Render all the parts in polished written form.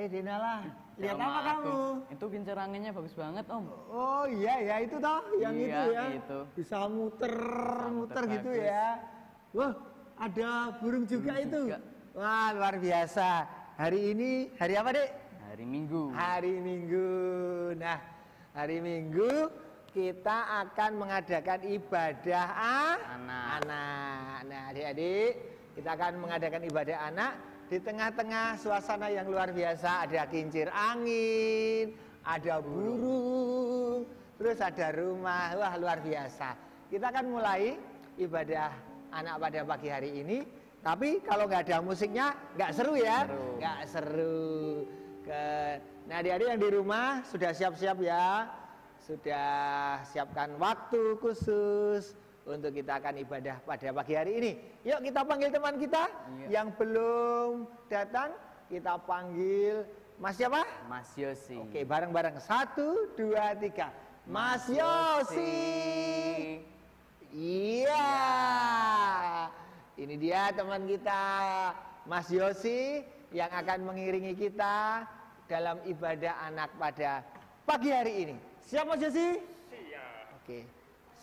Dinala, lihat apa kamu? Itu kincir anginnya bagus banget, Om. Oh iya ya, itu toh, yang Iya, itu ya. itu. Bisa muter-muter gitu bagus. ya. Wah, ada burung juga Burung itu. juga. Wah, luar biasa. Hari ini hari apa, Dek? Hari Minggu. Hari Minggu. Nah, hari Minggu kita akan mengadakan ibadah anak. Nah, adik-adik, kita akan mengadakan ibadah anak di tengah-tengah suasana yang luar biasa. Ada kincir angin, ada burung, terus ada rumah. Wah, luar biasa. Kita akan mulai ibadah anak pada pagi hari ini. Tapi kalau nggak ada musiknya, nggak seru ya? Nggak seru. Nah, adik-adik yang di rumah sudah siap-siap ya? Sudah siapkan waktu khusus untuk kita akan ibadah pada pagi hari ini. Yuk kita panggil teman kita yang belum datang. Kita panggil Mas siapa? Mas Yosi. Oke, bareng-bareng. 1, 2, 3. Mas Yosi. Iya. Ini dia teman kita, Mas Yosi, yang akan mengiringi kita dalam ibadah anak pada pagi hari ini. Siap Mas Yosi? Siap. Oke.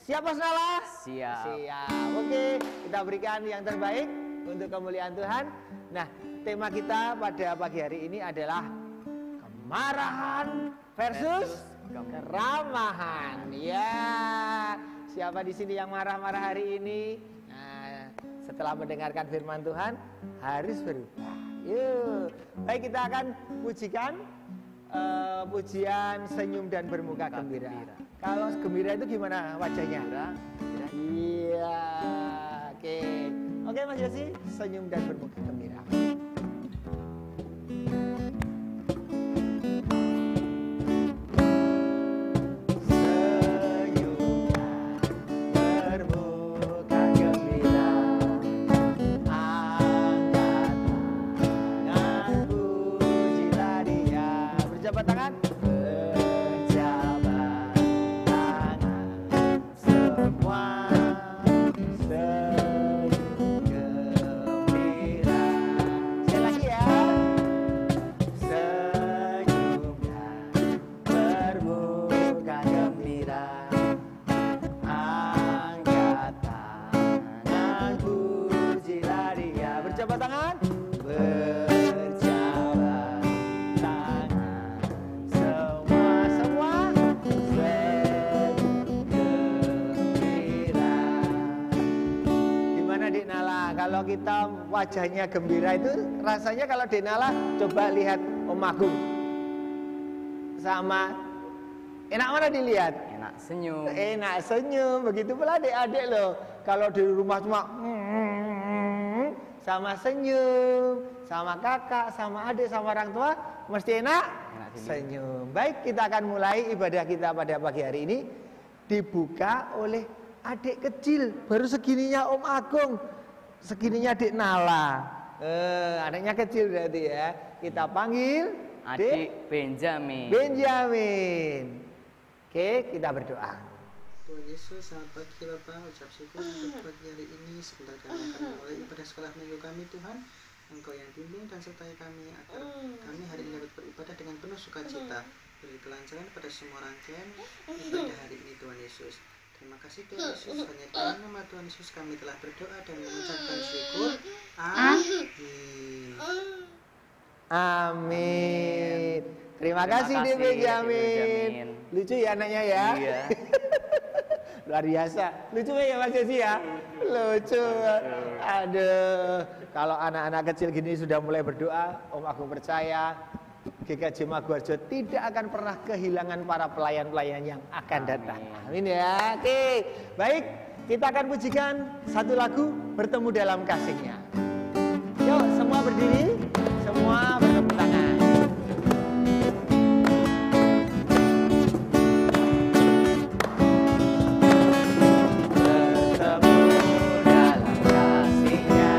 Siap Mas Nala? Siap. Siap. Oke, kita berikan yang terbaik untuk kemuliaan Tuhan. Nah, tema kita pada pagi hari ini adalah kemarahan versus keramahan. Ya. Siapa di sini yang marah-marah hari ini? Nah, setelah mendengarkan firman Tuhan harus berubah. Yuk. Baik, kita akan pujikan pujian senyum dan bermuka gembira. Kalau gembira itu gimana wajahnya? Iya. Oke. Oke Mas Yosi, senyum dan bermuka gembira. Berjabat tangan, semua senyum gembira. Sekali lagi ya, senyum dan bermuka gembira. Angkat tangan, pujilah Dia. Berjabat tangan. Kalau kita wajahnya gembira itu rasanya kalau Denala coba lihat Om Agung sama enak mana dilihat? Enak senyum. Enak senyum. Begitu pula adik-adik loh. Kalau di rumah cuma sama senyum, sama kakak, sama adik, sama orang tua mesti enak senyum. Baik, kita akan mulai ibadah kita pada pagi hari ini dibuka oleh adik kecil baru segininya Om Agung. Segininya Adik Nala. Adiknya kecil berarti ya. Kita panggil Adik Benjamin. Benjamin. Oke, kita berdoa. Tuhan Yesus, selamat pagi Bapak. Ucap syukur untuk pagi hari ini. Sebentar kami akan mulai ibadah sekolah minggu kami Tuhan. Engkau yang bimbing dan sertai kami agar kami hari ini dapat beribadah dengan penuh sukacita. Beri kelancaran pada semua rangkaian ibadah hari ini Tuhan Yesus. Terima kasih Tuhan Yesus, hanya dalam nama Tuhan Yesus kami telah berdoa dan mengucapkan syukur. Amin. Amin. Terima kasih Dek Benjamin. Lucu ya anaknya ya. Iya. Luar biasa. Lucu ya Mas Yosi ya. Lucu. Aduh. Kalau anak-anak kecil gini sudah mulai berdoa, Om Agung percaya GKJ Maguwarjo tidak akan pernah kehilangan para pelayan-pelayan yang akan datang. Amin ya. Oke, baik. Kita akan pujikan satu lagu Bertemu Dalam Kasih-Nya. Yuk, semua berdiri, semua bertepuk tangan. Bertemu dalam kasih-Nya.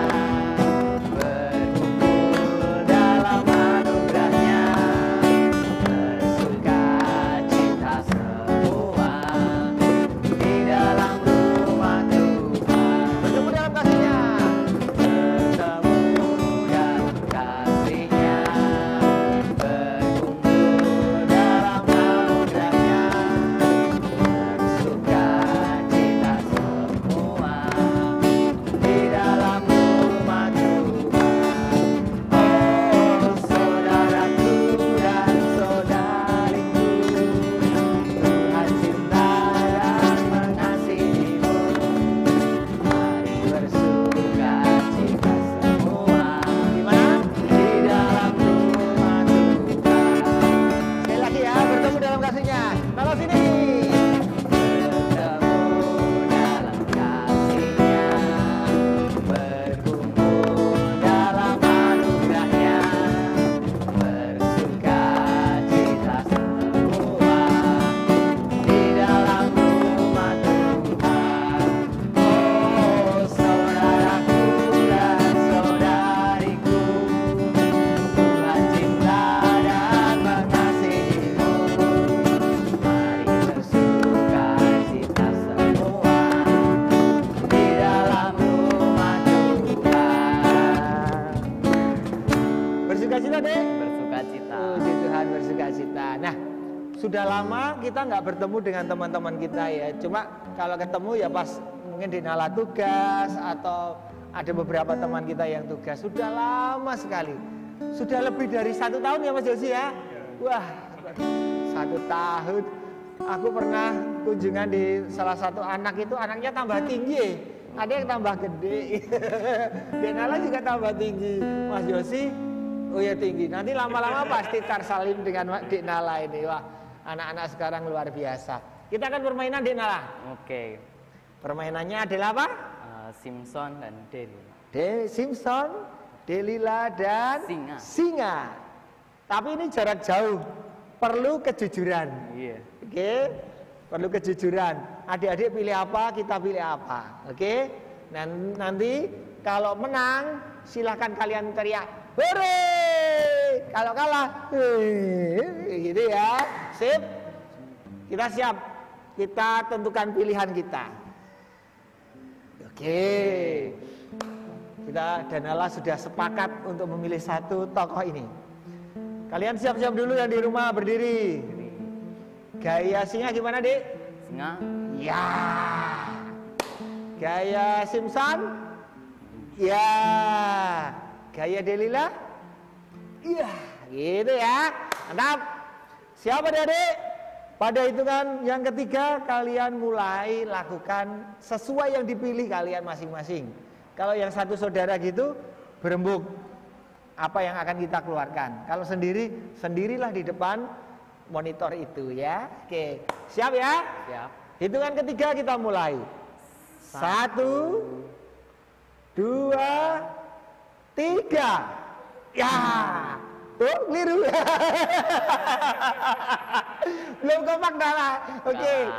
cita, Dek? Bersuka cita. Puji Tuhan, bersuka cita. Nah, sudah lama kita nggak bertemu dengan teman-teman kita ya. Cuma kalau ketemu ya pas mungkin di nala tugas atau ada beberapa teman kita yang tugas. Sudah lama sekali. Sudah lebih dari 1 tahun ya Mas Yosi ya. Wah, 1 tahun. Aku pernah kunjungan di salah satu anak itu, anaknya tambah tinggi. Ada yang tambah gede. Denala juga tambah tinggi. Mas Yosi, oh ya tinggi. Nanti lama-lama pasti tersalim dengan Dek Nala ini. Wah, anak-anak sekarang luar biasa. Kita akan permainan Dek Nala. Oke. Permainannya adalah apa? Simpson dan Deli. Simpson, Delila dan Singa. Tapi ini jarak jauh. Perlu kejujuran. Iya. Oke, perlu kejujuran. Adik-adik pilih apa, kita pilih apa. Oke, nanti kalau menang silahkan kalian teriak hore. Kalau kalah, gitu ya. Sip. Kita siap. Kita tentukan pilihan kita. Oke. Kita dan Allah sudah sepakat untuk memilih satu tokoh ini. Kalian siap-siap dulu yang di rumah berdiri. Gaya singa gimana, Dik? Singa. Ya. Gaya Simpson? Ya. Gaya Delila? Iya, gitu ya. Mantap. Siapa Adik? Pada hitungan yang ketiga kalian mulai lakukan sesuai yang dipilih kalian masing-masing. Kalau yang satu saudara gitu berembuk, apa yang akan kita keluarkan. Kalau sendiri, sendirilah di depan monitor itu ya. Oke, siap ya? Siap. Hitungan ketiga kita mulai. 1, 2, 3. Ya, tuh keliru. Belum kompak dah. Oke.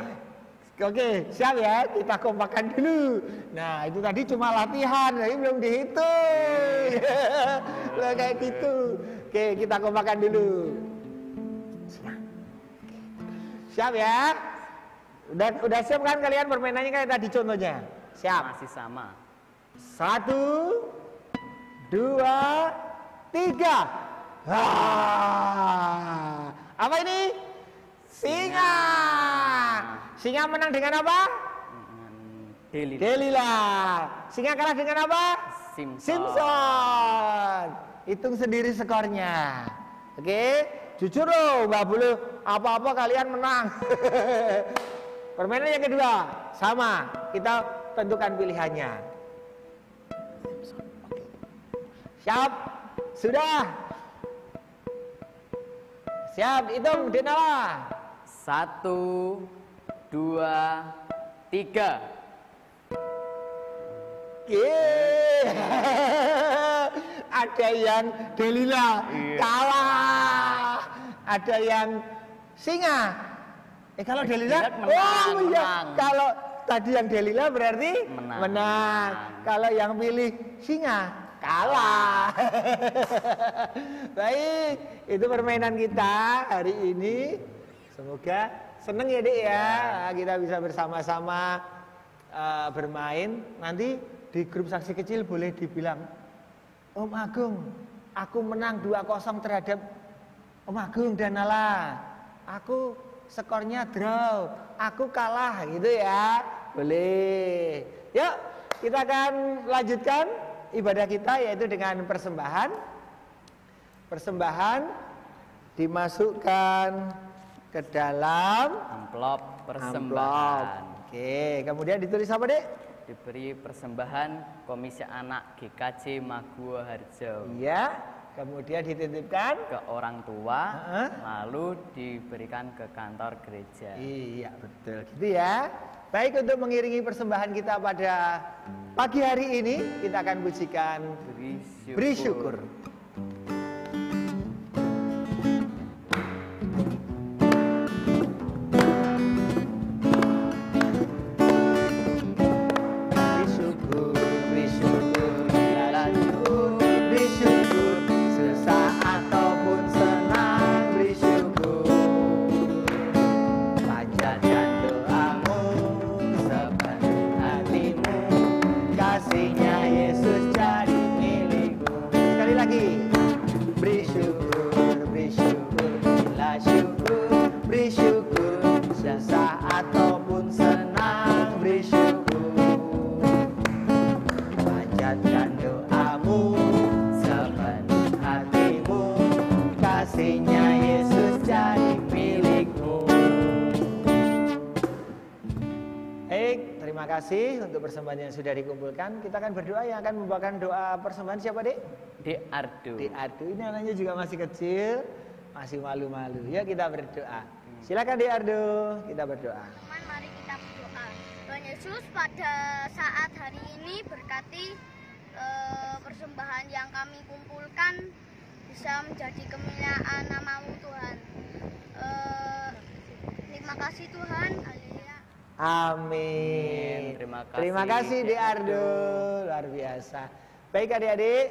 Oke, siap ya, kita kompakkan dulu. Nah, itu tadi cuma latihan, jadi belum dihitung. Lah kayak gitu. Oke, kita kompakkan dulu. Siap ya? Udah siap kan kalian permainannya kayak tadi contohnya? Siap. Masih sama. 1, 2, 3. Apa ini? Singa. Singa menang dengan apa? Deli. Delila. Singa kalah dengan apa? Simpson. Hitung sendiri skornya. Oke, jujur loh, nggak boleh apa-apa kalian menang. Permainan yang kedua sama, kita tentukan pilihannya. Siap? Sudah? Siap, hitung Denala. 1, 2, 3. Ada yang Delila kalah, ada yang Singa. Kalau Delila, menang, menang. Kalau tadi yang Delila berarti menang. Kalau yang pilih Singa kalah. Baik, itu permainan kita hari ini. Semoga seneng ya Dek ya. Kita bisa bersama-sama bermain. Nanti di grup saksi kecil boleh dibilang, Om Agung, aku menang 2-0 terhadap Om Agung dan Nala. Aku skornya draw, aku kalah gitu ya. Boleh. Yuk, kita akan lanjutkan ibadah kita yaitu dengan persembahan. Persembahan dimasukkan ke dalam amplop persembahan. Oke, kemudian ditulis apa Dek? Diberi persembahan Komisi Anak GKJ Maguwo Harjo. Iya, kemudian dititipkan ke orang tua, lalu diberikan ke kantor gereja. Iya, betul. Gitu ya. Baik, untuk mengiringi persembahan kita pada pagi hari ini, kita akan pujikan Beri Syukur. Sekali lagi. kasihnya Yesus jadi milikmu. Baik, terima kasih untuk persembahan yang sudah dikumpulkan. Kita akan berdoa, yang akan membawakan doa persembahan siapa, Dek? Dek Ardo. Dek Ardo, ini anaknya juga masih kecil, masih malu-malu. Ya, kita berdoa. Silakan Dek Ardo, kita berdoa. Mari kita berdoa. Tuhan Yesus, pada saat hari ini berkati persembahan yang kami kumpulkan bisa menjadi kemuliaan nama-Mu Tuhan. Terima kasih Tuhan. Haleluya. Amin. Terima kasih, Dek Ardo, luar biasa. Baik adik-adik,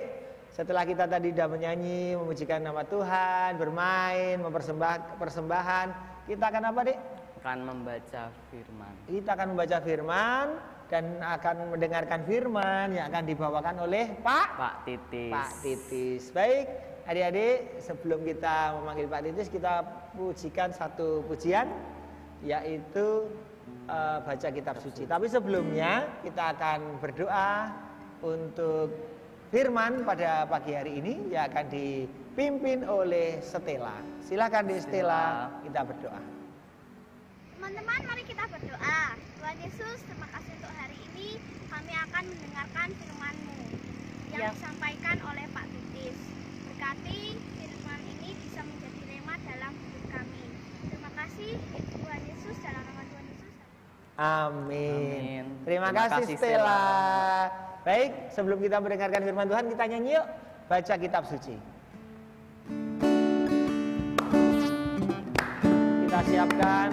setelah kita tadi sudah menyanyi, memujikan nama Tuhan, bermain, persembahan, kita akan apa, Dek? Akan membaca firman. Kita akan membaca firman dan akan mendengarkan firman yang akan dibawakan oleh Pak Titis. Pak Titis. Baik, adik-adik, sebelum kita memanggil Pak Titis, kita pujikan satu pujian, yaitu baca kitab suci. Tapi sebelumnya kita akan berdoa untuk firman pada pagi hari ini yang akan dipimpin oleh Stella. Silakan di Stella, kita berdoa. Teman-teman, mari kita berdoa. Tuhan Yesus, terima kasih untuk hari ini. Kami akan mendengarkan firman-Mu yang disampaikan oleh Pak Titis. Berkati firman ini bisa menjadi rema dalam hidup kami. Terima kasih Tuhan Yesus, dalam nama Tuhan Yesus. Amin. Terima kasih Stella. Baik, sebelum kita mendengarkan firman Tuhan, kita nyanyi yuk, baca kitab suci. Kita siapkan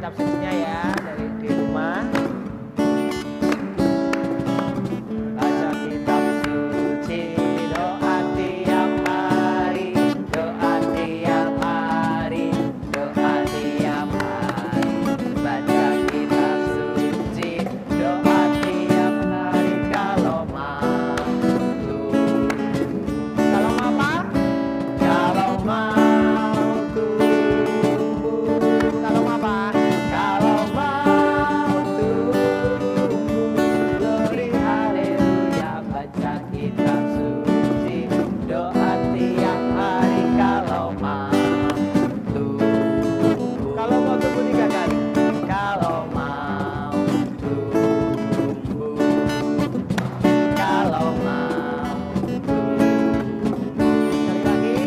kitab sucinya ya dari di rumah. Baca kitab suci, doa tiap hari, doa tiap hari, doa tiap hari. Baca kitab suci, doa tiap hari kalau mampu. Kalau apa? Kalau mau tumbuh. Kalau apa? Kalau mau tumbuh. Glory haleluya. Baca kitab suci, doa tiap hari kalau mau tumbuh. Kalau mau tumbuh 3 kali. Kalau mau tumbuh. Kalau mau tumbuh. Sekali lagi.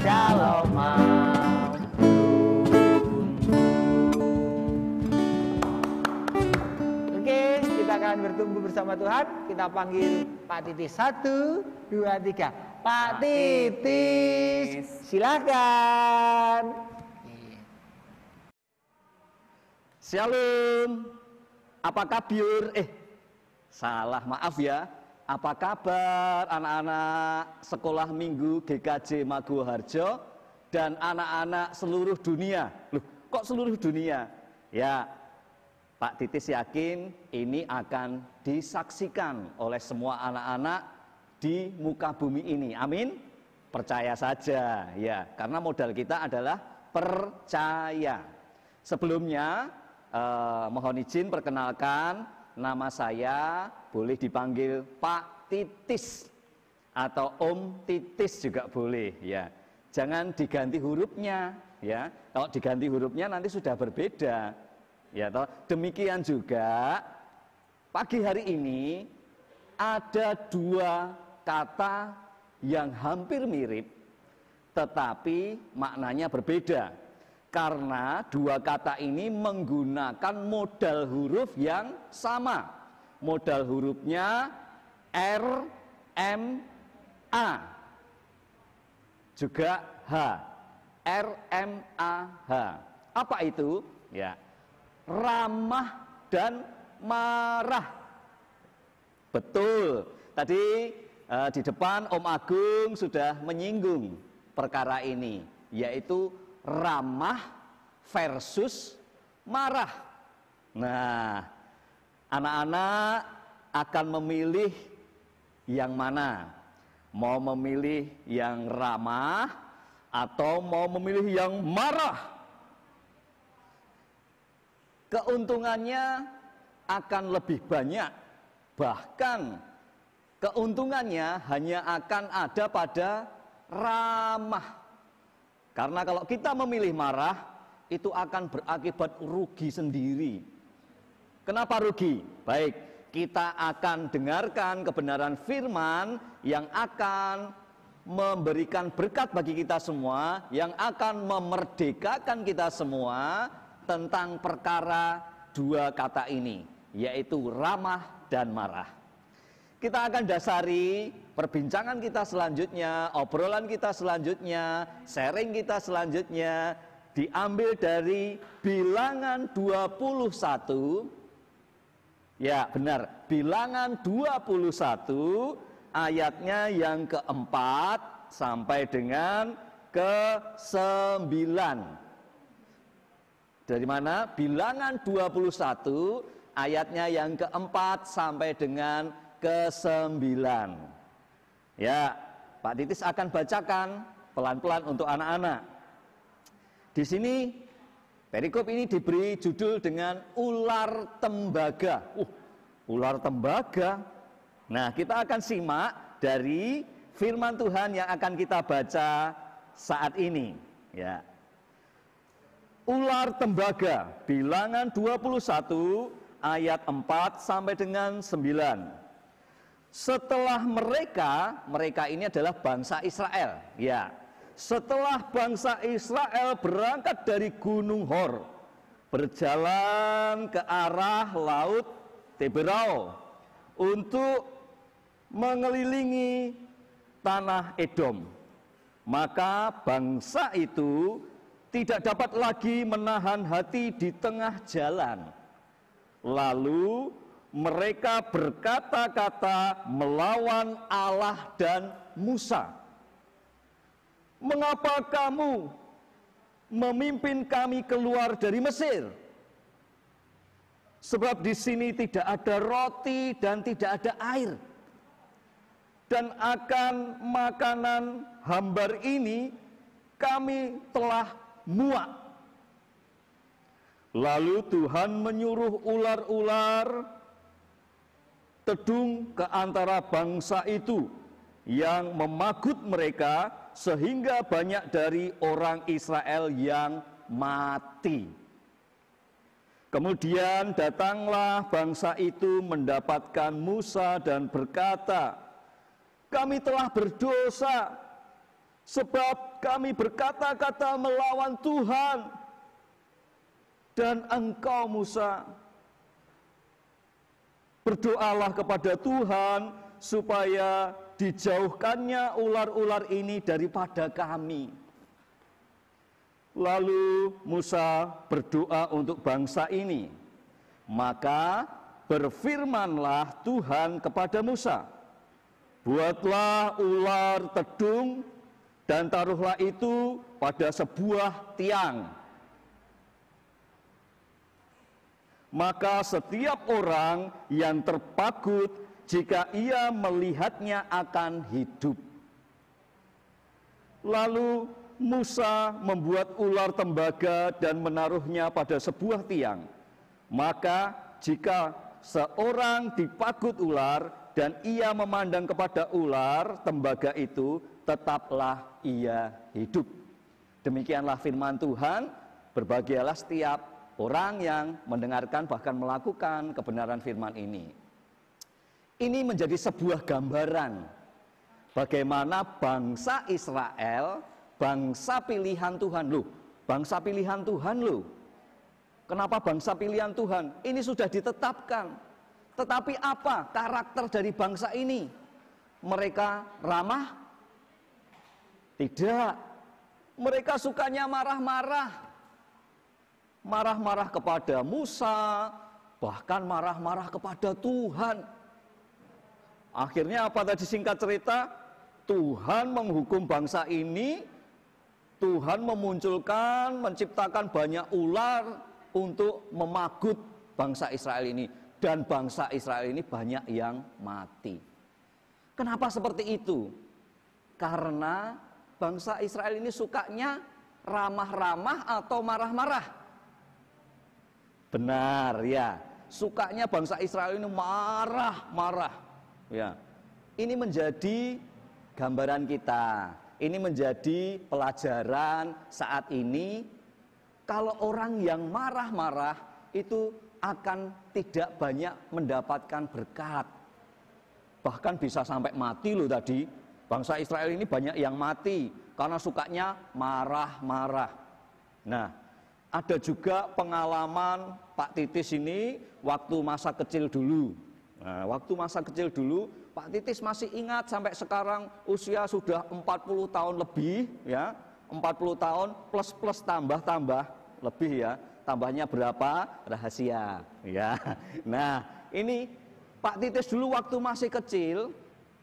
Kalau mau tumbuh. Oke, kita akan bertumbuh bersama Tuhan. Kita panggil Pak Titis. 1, 2, 3. Pak Titis, silakan. Shalom. Apa kabar? Salah, maaf ya. Apa kabar anak-anak sekolah minggu GKJ Maguwoharjo dan anak-anak seluruh dunia? Loh, kok seluruh dunia? Ya, Pak Titis yakin ini akan disaksikan oleh semua anak-anak di muka bumi ini. Amin. Percaya saja ya, karena modal kita adalah percaya. Sebelumnya mohon izin perkenalkan, nama saya boleh dipanggil Pak Titis atau Om Titis juga boleh ya. Jangan diganti hurufnya ya. Kalau diganti hurufnya nanti sudah berbeda. Ya toh. Demikian juga pagi hari ini ada 2 kata yang hampir mirip tetapi maknanya berbeda. Karena 2 kata ini menggunakan modal huruf yang sama. Modal hurufnya R, M, A. Juga H. R, M, A, H. Apa itu? Ya. Ramah dan marah. Betul. Tadi di depan Om Agung sudah menyinggung perkara ini, yaitu ramah versus marah. Nah, anak-anak akan memilih yang mana? Mau memilih yang ramah atau mau memilih yang marah? Keuntungannya akan lebih banyak. Bahkan keuntungannya hanya akan ada pada ramah. Karena kalau kita memilih marah, itu akan berakibat rugi sendiri. Kenapa rugi? Baik, kita akan dengarkan kebenaran firman yang akan memberikan berkat bagi kita semua, yang akan memerdekakan kita semua tentang perkara dua kata ini, yaitu ramah dan marah. Kita akan dasari perbincangan kita selanjutnya, obrolan kita selanjutnya, sharing kita selanjutnya, diambil dari Bilangan 21. Ya benar, Bilangan 21 ayatnya yang keempat sampai dengan ke-9. Dari mana? Bilangan 21 ayatnya yang keempat sampai dengan ke-9. Ya, Pak Titis akan bacakan pelan-pelan untuk anak-anak. Di sini perikop ini diberi judul dengan ular tembaga. Ular tembaga. Nah, kita akan simak dari firman Tuhan yang akan kita baca saat ini, ya. Ular tembaga, Bilangan 21 ayat 4 sampai dengan 9. Setelah mereka ini adalah bangsa Israel, ya. Setelah bangsa Israel berangkat dari Gunung Hor, berjalan ke arah Laut Teberau untuk mengelilingi tanah Edom, maka bangsa itu tidak dapat lagi menahan hati di tengah jalan. Lalu mereka berkata-kata melawan Allah dan Musa. Mengapa kamu memimpin kami keluar dari Mesir? Sebab di sini tidak ada roti dan tidak ada air. Dan akan makanan hambar ini kami telah muak. Lalu Tuhan menyuruh ular-ular tedung ke antara bangsa itu yang memagut mereka, sehingga banyak dari orang Israel yang mati. Kemudian datanglah bangsa itu mendapatkan Musa dan berkata, kami telah berdosa sebab kami berkata-kata melawan Tuhan. Dan engkau Musa, berdoalah kepada Tuhan supaya dijauhkannya ular-ular ini daripada kami. Lalu Musa berdoa untuk bangsa ini. Maka berfirmanlah Tuhan kepada Musa, buatlah ular tedung dan taruhlah itu pada sebuah tiang. Maka setiap orang yang terpagut, jika ia melihatnya akan hidup. Lalu Musa membuat ular tembaga dan menaruhnya pada sebuah tiang. Maka jika seorang dipagut ular dan ia memandang kepada ular tembaga itu, tetaplah ia hidup. Demikianlah firman Tuhan. Berbahagialah setiap orang yang mendengarkan bahkan melakukan kebenaran firman ini. Ini menjadi sebuah gambaran bagaimana bangsa Israel, bangsa pilihan Tuhan. Loh, bangsa pilihan Tuhan loh. Kenapa bangsa pilihan Tuhan? Ini sudah ditetapkan. Tetapi apa karakter dari bangsa ini? Mereka ramah? Tidak. Mereka sukanya marah-marah. Marah-marah kepada Musa, bahkan marah-marah kepada Tuhan. Akhirnya apa tadi singkat cerita? Tuhan menghukum bangsa ini, Tuhan memunculkan, menciptakan banyak ular untuk memagut bangsa Israel ini. Dan bangsa Israel ini banyak yang mati. Kenapa seperti itu? Karena bangsa Israel ini sukanya ramah-ramah atau marah-marah. Benar ya, sukanya bangsa Israel ini marah-marah. Ya, ini menjadi gambaran kita. ini menjadi pelajaran saat ini. Kalau orang yang marah-marah itu akan tidak banyak mendapatkan berkat. Bahkan bisa sampai mati loh tadi. Bangsa Israel ini banyak yang mati karena sukanya marah-marah. Nah, ada juga pengalaman Pak Titis ini waktu masa kecil dulu. Nah, waktu masa kecil dulu, Pak Titis masih ingat sampai sekarang usia sudah 40 tahun lebih ya. 40 tahun plus tambah lebih ya. Tambahnya berapa? Rahasia ya. Nah, ini Pak Titis dulu waktu masih kecil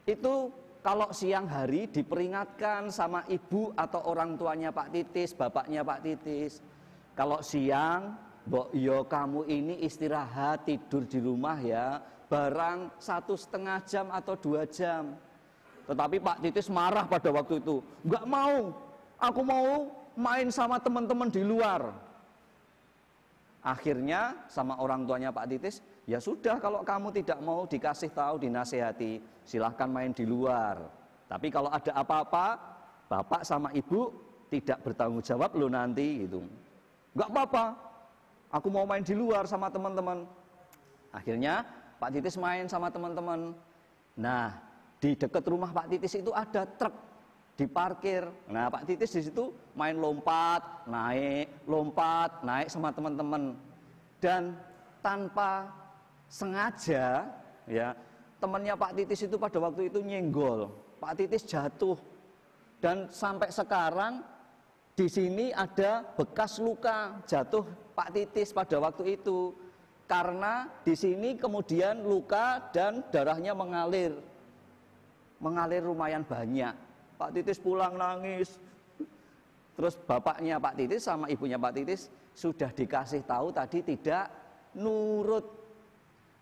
itu kalau siang hari diperingatkan sama ibu atau orang tuanya Pak Titis, bapaknya Pak Titis. Kalau siang, mbok yo kamu ini istirahat tidur di rumah ya, barang 1,5 jam atau 2 jam. Tetapi Pak Titis marah pada waktu itu, nggak mau, aku mau main sama teman-teman di luar. Akhirnya sama orang tuanya Pak Titis, ya sudah kalau kamu tidak mau dikasih tahu, dinasehati, silahkan main di luar. Tapi kalau ada apa-apa, bapak sama ibu tidak bertanggung jawab lo nanti gitu. Enggak apa-apa, aku mau main di luar sama teman-teman. Akhirnya Pak Titis main sama teman-teman. Nah, di dekat rumah Pak Titis itu ada truk diparkir. Nah, Pak Titis di situ main lompat, naik sama teman-teman. Dan tanpa sengaja, ya, temannya Pak Titis itu pada waktu itu nyenggol. Pak Titis jatuh. Dan sampai sekarang di sini ada bekas luka jatuh Pak Titis pada waktu itu. Karena di sini kemudian luka dan darahnya mengalir. Mengalir lumayan banyak. Pak Titis pulang nangis. Terus bapaknya Pak Titis sama ibunya Pak Titis sudah dikasih tahu tadi tidak nurut,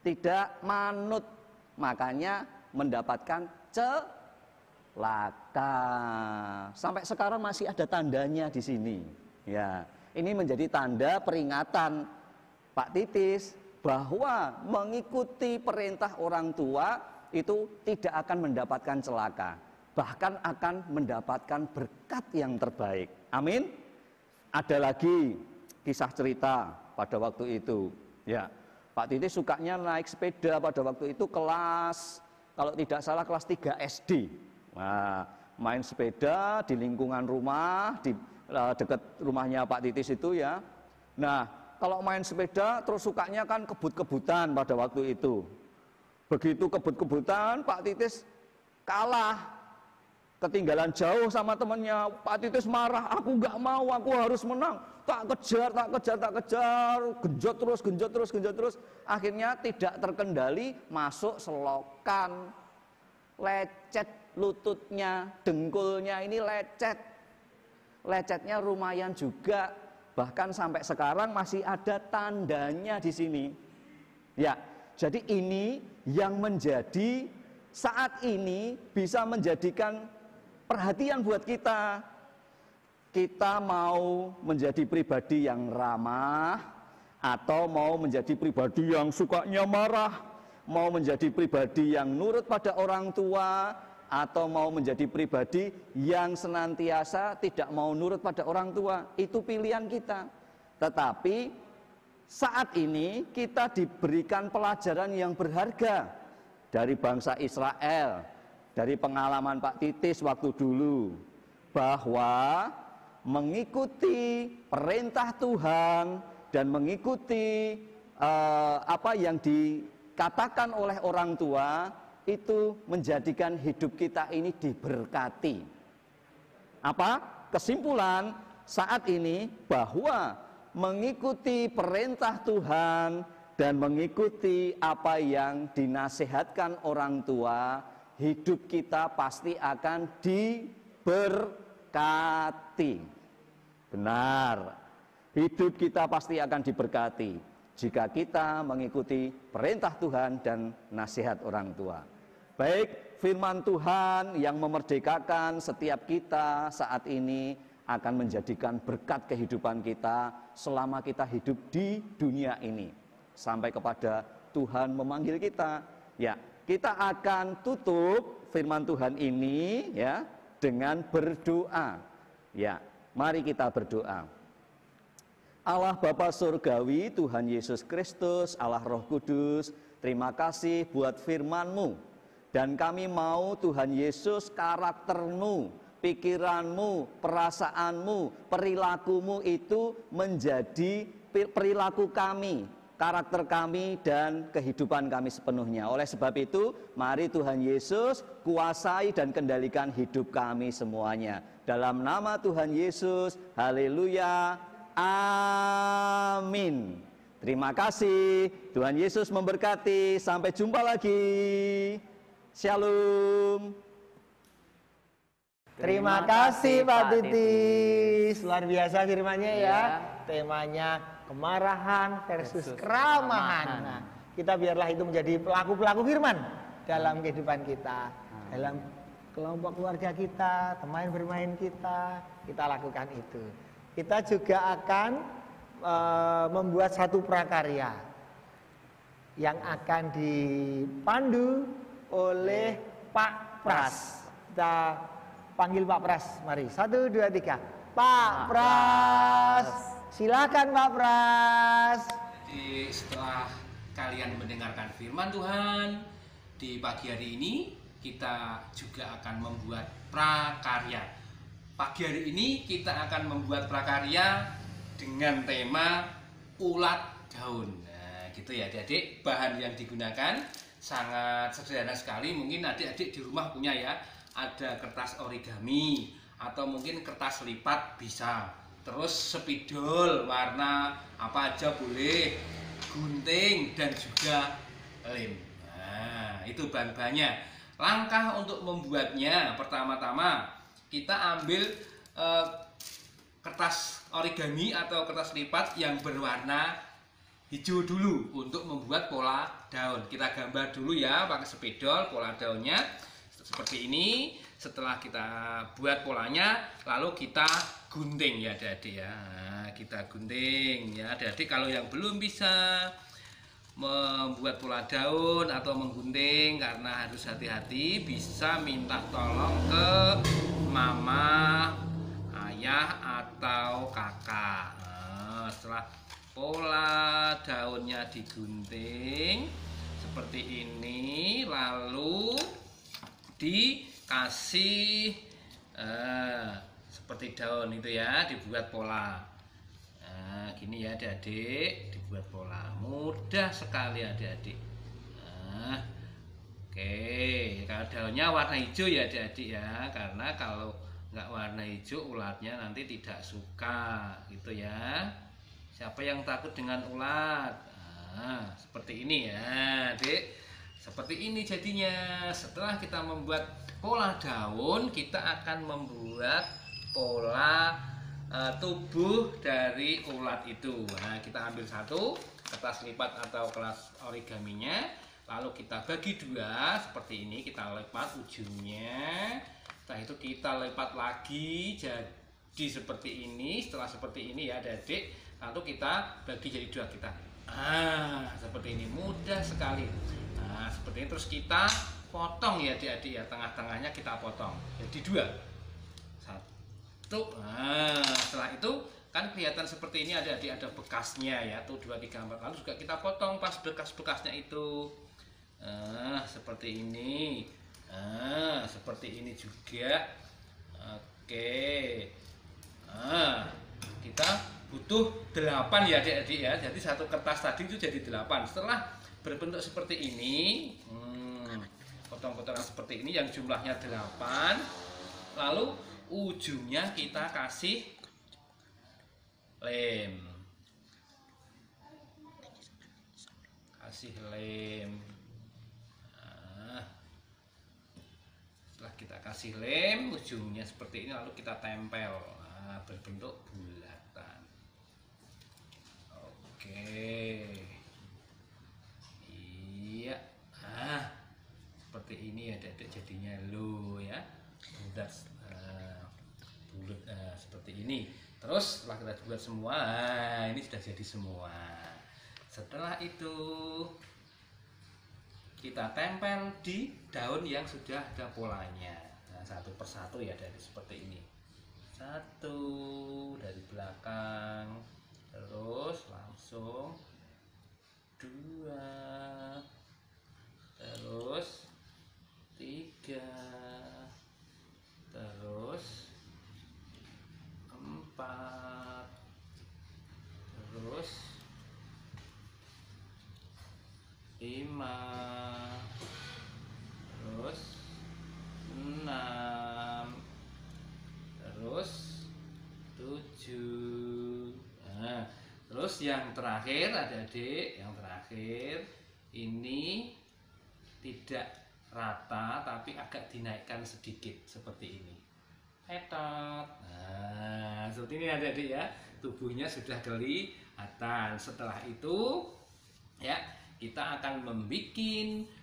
tidak manut. Makanya mendapatkan celaka. Sampai sekarang masih ada tandanya di sini. Ya, ini menjadi tanda peringatan Pak Titis bahwa mengikuti perintah orang tua itu tidak akan mendapatkan celaka, bahkan akan mendapatkan berkat yang terbaik. Amin. Ada lagi kisah cerita pada waktu itu. Ya, Pak Titis sukanya naik sepeda pada waktu itu kelas, kalau tidak salah kelas 3 SD. Nah, main sepeda di lingkungan rumah, di dekat rumahnya Pak Titis itu ya. Nah, kalau main sepeda terus sukanya kan kebut-kebutan pada waktu itu. Begitu kebut-kebutan, Pak Titis kalah, ketinggalan jauh sama temannya. Pak Titis marah, aku nggak mau, aku harus menang. Tak kejar, genjot terus. Akhirnya tidak terkendali, masuk selokan, lecet lututnya, dengkulnya ini lecet. Lecetnya lumayan juga, bahkan sampai sekarang masih ada tandanya di sini. Ya, jadi ini yang menjadi saat ini bisa menjadikan perhatian buat kita. Kita mau menjadi pribadi yang ramah atau mau menjadi pribadi yang sukanya marah, mau menjadi pribadi yang nurut pada orang tua, atau mau menjadi pribadi yang senantiasa tidak mau nurut pada orang tua. Itu pilihan kita. Tetapi saat ini kita diberikan pelajaran yang berharga dari bangsa Israel, dari pengalaman Pak Titis waktu dulu, bahwa mengikuti perintah Tuhan dan mengikuti apa yang dikatakan oleh orang tua itu menjadikan hidup kita ini diberkati. Apa? Kesimpulan saat ini bahwa mengikuti perintah Tuhan dan mengikuti apa yang dinasihatkan orang tua, hidup kita pasti akan diberkati. Benar. Hidup kita pasti akan diberkati jika kita mengikuti perintah Tuhan dan nasihat orang tua. Baik, firman Tuhan yang memerdekakan setiap kita saat ini akan menjadikan berkat kehidupan kita selama kita hidup di dunia ini. Sampai kepada Tuhan memanggil kita. Ya, kita akan tutup firman Tuhan ini ya dengan berdoa. Ya, mari kita berdoa. Allah Bapa Surgawi, Tuhan Yesus Kristus, Allah Roh Kudus, terima kasih buat firman-Mu. Dan kami mau Tuhan Yesus karakter-Mu, pikiran-Mu, perasaan-Mu, perilaku-Mu itu menjadi perilaku kami, karakter kami dan kehidupan kami sepenuhnya. Oleh sebab itu, mari Tuhan Yesus kuasai dan kendalikan hidup kami semuanya. Dalam nama Tuhan Yesus, haleluya, amin. Terima kasih, Tuhan Yesus memberkati. Sampai jumpa lagi. Shalom. Terima kasih Pak Titis. Luar biasa firmannya ya. Iya. Temanya kemarahan versus keramahan. Nah, kita biarlah itu menjadi pelaku-pelaku firman dalam kehidupan kita, dalam kelompok keluarga kita, teman bermain kita lakukan itu. Kita juga akan membuat satu prakarya yang akan dipandu oleh Pak Pras. Kita panggil Pak Pras, mari. 1, 2, 3. Pak Pras, silakan Pak Pras. Jadi setelah kalian mendengarkan firman Tuhan, di pagi hari ini kita juga akan membuat prakarya. Pagi hari ini kita akan membuat prakarya dengan tema ulat daun. Nah, gitu ya adik-adik, bahan yang digunakan sangat sederhana sekali. Mungkin adik-adik di rumah punya ya, ada kertas origami atau mungkin kertas lipat bisa. Terus spidol warna apa aja boleh, gunting dan juga lem. Nah, itu bahan-bahannya. Langkah untuk membuatnya, pertama-tama kita ambil kertas origami atau kertas lipat yang berwarna hijau dulu untuk membuat pola daun. Kita gambar dulu ya pakai spidol pola daunnya seperti ini. Setelah kita buat polanya, lalu kita gunting ya adik-adik ya. Nah, kita gunting ya adik-adik. Kalau yang belum bisa membuat pola daun atau menggunting karena harus hati-hati, bisa minta tolong ke mama, ayah atau kakak. Nah, setelah pola daunnya digunting seperti ini, lalu dikasih seperti daun itu ya, dibuat pola. Nah, gini ya adik-adik, dibuat pola. Mudah sekali adik-adik. Nah, oke, kalau daunnya warna hijau ya adik-adik ya, karena kalau nggak warna hijau ulatnya nanti tidak suka gitu ya. Siapa yang takut dengan ulat? Nah, seperti ini ya adik, seperti ini jadinya. Setelah kita membuat pola daun, kita akan membuat pola tubuh dari ulat itu. Nah, kita ambil satu kertas lipat atau kertas origaminya, lalu kita bagi dua seperti ini, kita lipat ujungnya. Setelah itu kita lipat lagi jadi seperti ini. Setelah seperti ini ya adik, lalu kita bagi jadi dua kita. Seperti ini, mudah sekali. Nah, seperti ini terus kita potong ya adik-adik ya, tengah-tengahnya kita potong jadi dua. Satu. Nah, setelah itu kan kelihatan seperti ini adik-adik, ada bekasnya ya, tuh 2, 3, 4. Lalu juga kita potong pas bekas-bekasnya itu. Seperti ini. Seperti ini juga. Oke. Kita butuh 8 ya adik-adik ya. Jadi satu kertas tadi itu jadi 8. Setelah berbentuk seperti ini, potong-potongan seperti ini yang jumlahnya 8. Lalu ujungnya kita kasih lem. Kasih lem. Setelah kita kasih lem, ujungnya seperti ini, lalu kita tempel. Berbentuk bulatan. Oke. Iya. Seperti ini ya adik-adik jadinya lo ya. Bulat seperti ini. Terus setelah kita buat semua, ini sudah jadi semua. Setelah itu kita tempel di daun yang sudah ada polanya. Nah, satu persatu ya dari seperti ini. Satu dari belakang, terus langsung 2, terus 3, terus 4, terus 5, terus 6, terus 7. Nah, terus yang terakhir adik-adik, yang terakhir ini tidak rata tapi agak dinaikkan sedikit seperti ini. Tetot. Nah, seperti ini adik-adik ya. Tubuhnya sudah kelihatan. Setelah itu ya, kita akan membuat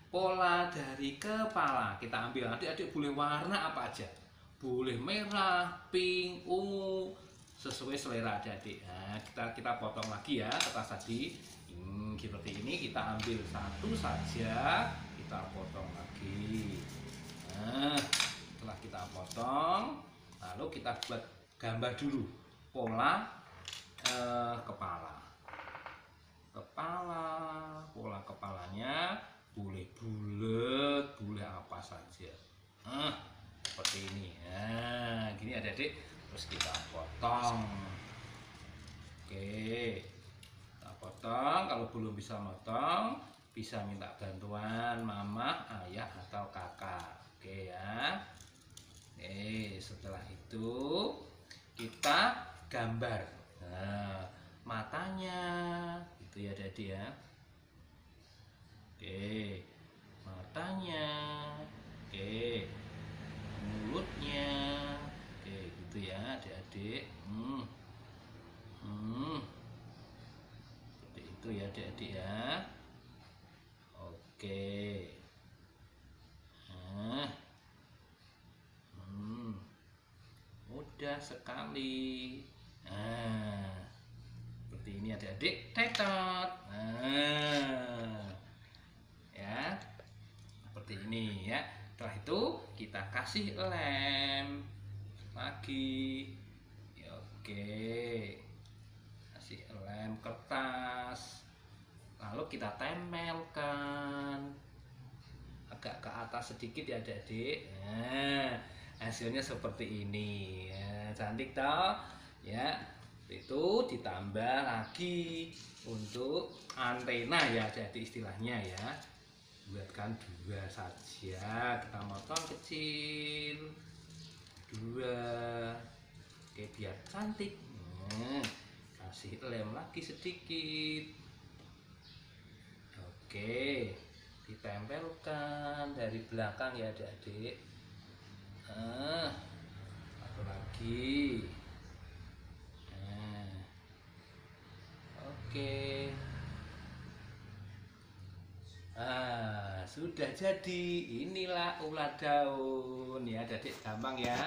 pola dari kepala. Kita ambil, adik-adik boleh warna apa aja. Boleh merah, pink, ungu, sesuai selera adik-adik. Nah, kita potong lagi ya kertas tadi. Seperti ini, kita ambil satu saja, kita potong lagi. Nah, setelah kita potong, lalu kita buat gambar dulu pola kepala. Pola kepalanya boleh bulat, boleh apa saja. Seperti ini. Nah, gini adik-adik, terus kita potong. Oke, kita potong. Kalau belum bisa motong, bisa minta bantuan mama, ayah, atau kakak. Oke ya. Oke, setelah itu kita gambar. Nah, matanya itu ya adik-adik ya. Oke, matanya. Oke, mulutnya. Oke, gitu ya adik-adik. Seperti itu ya adik-adik ya. Oke. Nah, mudah sekali. Nah, seperti ini adik-adik. Tetot. Nah, ya, seperti ini ya. Setelah itu kita kasih lem lagi. Ya, oke, kasih lem kertas, lalu kita tempelkan agak ke atas sedikit ya adik-adik. Nah, hasilnya seperti ini ya, cantik toh ya. Itu ditambah lagi untuk antena ya adik-adik istilahnya ya. Buatkan 2 saja, kita potong kecil 2. Oke, biar cantik. Kasih lem lagi sedikit. Oke, ditempelkan dari belakang ya adik-adik. Satu lagi. Oke. Sudah jadi. Inilah ulat daun ya adik-adik, gampang ya.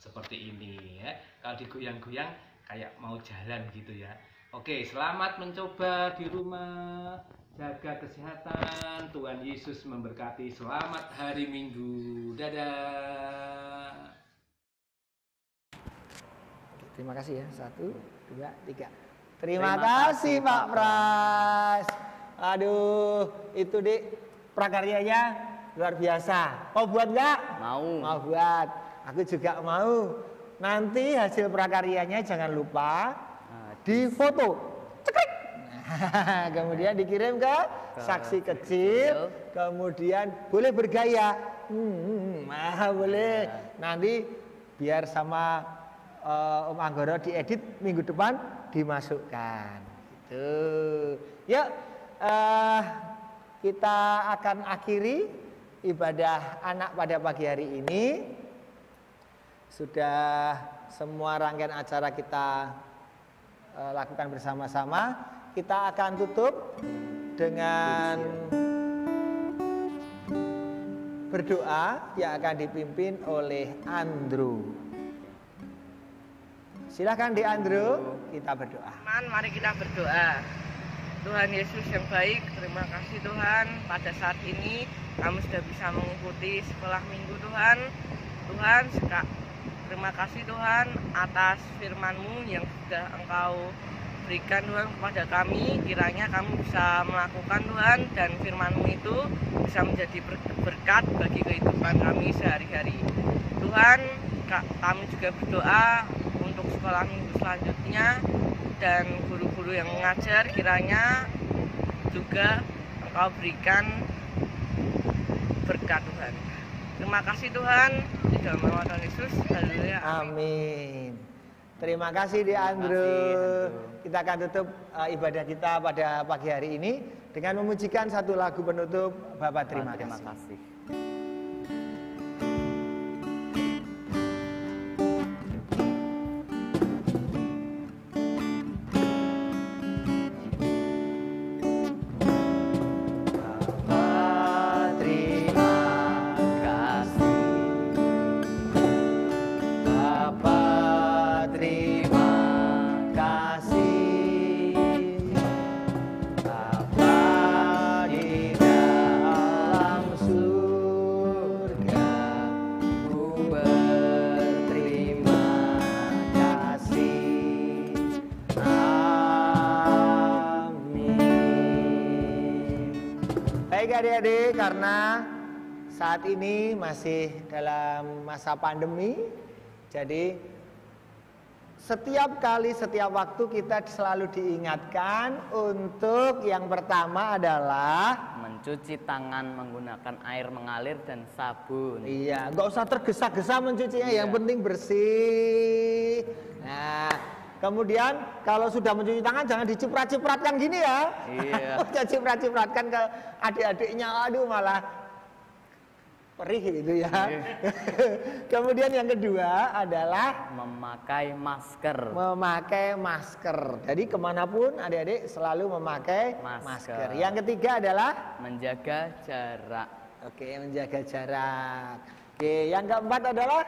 Seperti ini ya. Kalau digoyang-goyang kayak mau jalan gitu ya. Oke, selamat mencoba di rumah. Jaga kesehatan. Tuhan Yesus memberkati. Selamat hari Minggu. Dadah. Terima kasih ya. 1, 2, 3. Terima kasih Pak Pras. Aduh, itu Dik, prakaryanya luar biasa. Mau buat nggak? Mau. Mau buat. Aku juga mau. Nanti hasil prakaryanya jangan lupa difoto. Cekrek. Kemudian dikirim ke saksi kecil. Kemudian boleh bergaya. Boleh. Nanti biar sama Om Anggoro diedit minggu depan dimasukkan. Gitu. Yuk, kita akan akhiri ibadah anak pada pagi hari ini. Sudah semua rangkaian acara kita lakukan bersama-sama. Kita akan tutup dengan berdoa yang akan dipimpin oleh Andrew. Silakan di Andrew, kita berdoa. Mari kita berdoa. Tuhan Yesus yang baik, terima kasih Tuhan. Pada saat ini kami sudah bisa mengikuti sekolah minggu Tuhan. Tuhan, terima kasih Tuhan atas firman-Mu yang sudah Engkau berikan Tuhan kepada kami. Kiranya kami bisa melakukan Tuhan, dan firman-Mu itu bisa menjadi berkat bagi kehidupan kami sehari-hari. Tuhan, kami juga berdoa untuk sekolah minggu selanjutnya, dan guru-guru yang mengajar kiranya juga Engkau berikan berkat Tuhan. Terima kasih Tuhan, di dalam nama Tuhan Yesus. Haleluya. Amin. Terima kasih di Andrew. Kita akan tutup ibadah kita pada pagi hari ini dengan memujikan satu lagu penutup. Bapak terima kasih. Adik-adik, karena saat ini masih dalam masa pandemi, jadi setiap waktu kita selalu diingatkan untuk yang pertama adalah mencuci tangan menggunakan air mengalir dan sabun. Iya, nggak usah tergesa-gesa mencucinya, yang penting bersih. Nah, kemudian kalau sudah mencuci tangan jangan diciprat-cipratkan gini ya. Iya. Jangan ciprat-cipratkan ke adik-adiknya, aduh malah perih gitu ya. Iya. Kemudian yang kedua adalah memakai masker. Memakai masker. Jadi kemanapun adik-adik selalu memakai masker. Yang ketiga adalah menjaga jarak. Oke, menjaga jarak. Oke, yang keempat adalah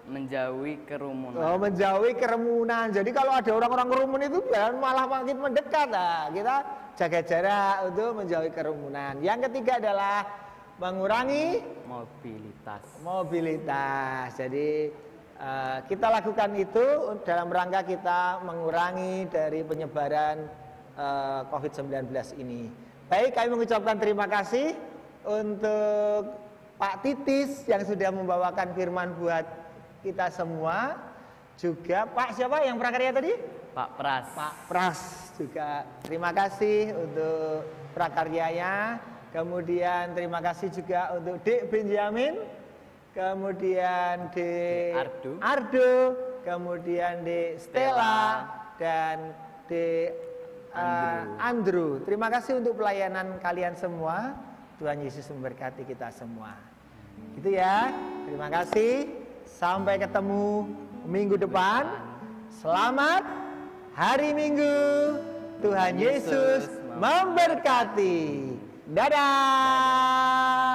menjauhi kerumunan. Oh, menjauhi kerumunan. Jadi kalau ada orang-orang kerumun itu jangan malah makin mendekat. Nah, kita jaga jarak untuk menjauhi kerumunan. Yang ketiga adalah mengurangi mobilitas. Jadi kita lakukan itu dalam rangka kita mengurangi dari penyebaran COVID-19 ini. Baik, kami mengucapkan terima kasih untuk Pak Titis yang sudah membawakan firman buat kita semua. Juga Pak siapa yang prakarya tadi? Pak Pras. Pak Pras juga terima kasih untuk prakaryanya. Kemudian terima kasih juga untuk Dek Benjamin. Kemudian Dek Ardo. Kemudian Dek Stella. Dan Dek Andrew. Terima kasih untuk pelayanan kalian semua. Tuhan Yesus memberkati kita semua. Gitu ya. Terima kasih. Sampai ketemu minggu depan. Selamat hari Minggu. Tuhan Yesus memberkati. Dadah.